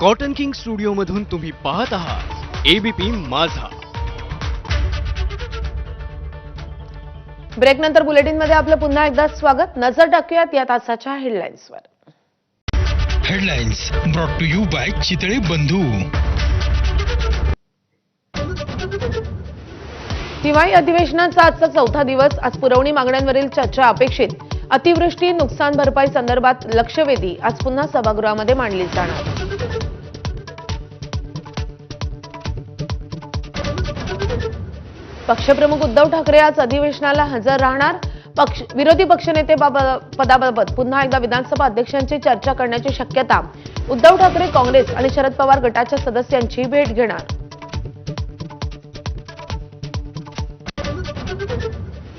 Cotton king studio मधून तुम्ही पाहत आहात एबीपी माझा. ब्रेक नंतर बुलेटिन मध्ये आपलं पुन्हा एकदा स्वागत. नजर टाकूयात या तासाच्या हेडलाईन्सवर. Headlines brought to you by Chitale Bandhu. हिवाळी अधिवेशनाचा आजचा चौथा दिवस. आज पुरवणी मागण्यांवरील चर्चा अपेक्षित. अतिवृष्टी नुकसान भरपाई संदर्भात लक्षवेधी आज पुन्हा सभागृहामध्ये मांडली जाणार. पक्षप्रमुख उद्धव ठाकरे आज अधिवेशनाला हजर राहणार. विरोधी पक्षनेते पदाबाबत पुन्हा एकदा विधानसभा अध्यक्षांची चर्चा करण्याची शक्यता. उद्धव ठाकरे काँग्रेस आणि शरद पवार गटाच्या सदस्यांची भेट घेणार.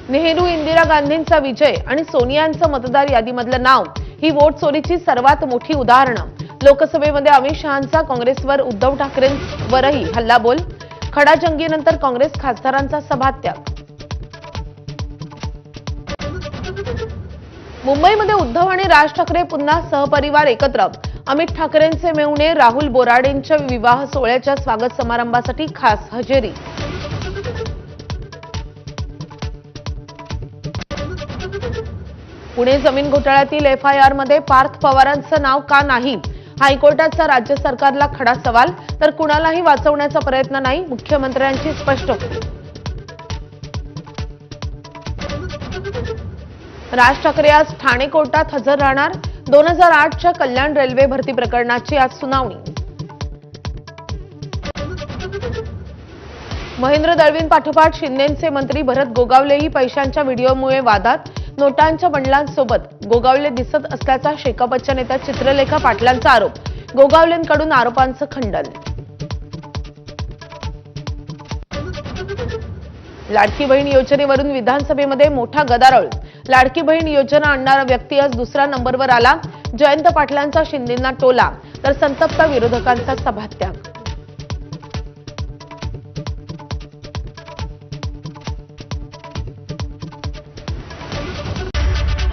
नेहरू इंदिरा गांधींचा विजय आणि सोनियांचं मतदार यादीमधलं नाव ही वोट चोरीची सर्वात मोठी उदाहरणं. लोकसभेमध्ये अमित शहांचा काँग्रेसवर उद्धव ठाकरेंवरही हल्लाबोल. खडाजंगीनंतर काँग्रेस खासदारांचा सभात्याग. मुंबईमध्ये उद्धव आणि राज ठाकरे पुन्हा सहपरिवार एकत्र. अमित ठाकरेंचे मेहुणे राहुल बोराडेंच्या विवाह सोहळ्याच्या स्वागत समारंभासाठी खास हजेरी. पुणे जमीन घोटाळ्यातील एफआयआर मध्ये पार्थ पवारांचं नाव का नाही? हायकोर्टाचा राज्य सरकारला खडा सवाल. तर कुणालाही वाचवण्याचा प्रयत्न नाही, मुख्यमंत्र्यांची स्पष्टोक्ती. राज ठाकरे आज ठाणे कोर्टात हजर राहणार. 2008च्या कल्याण रेल्वे भरती प्रकरणाची आज सुनावणी. महेंद्र दळवींपाठोपाठ शिंदेचे मंत्री भरत गोगावलेही पैशांच्या व्हिडिओमुळे वादात. नोटांच्या बंडलांसोबत गोगावले दिसत असल्याचा शेकापच्या नेत्या चित्रलेखा पाटलांचा आरोप. गोगावलेंकडून आरोपांचं खंडन. लाडकी बहीण योजनेवरून विधानसभेमध्ये मोठा गदारोळ. लाडकी बहीण योजना आणणारा व्यक्ती आज दुसऱ्या नंबरवर आला. जयंत पाटलांचा शिंदेंना टोला तर संतप्त विरोधकांचा सभात्याग.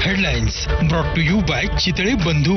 Headlines brought to you by Chitale बंधू.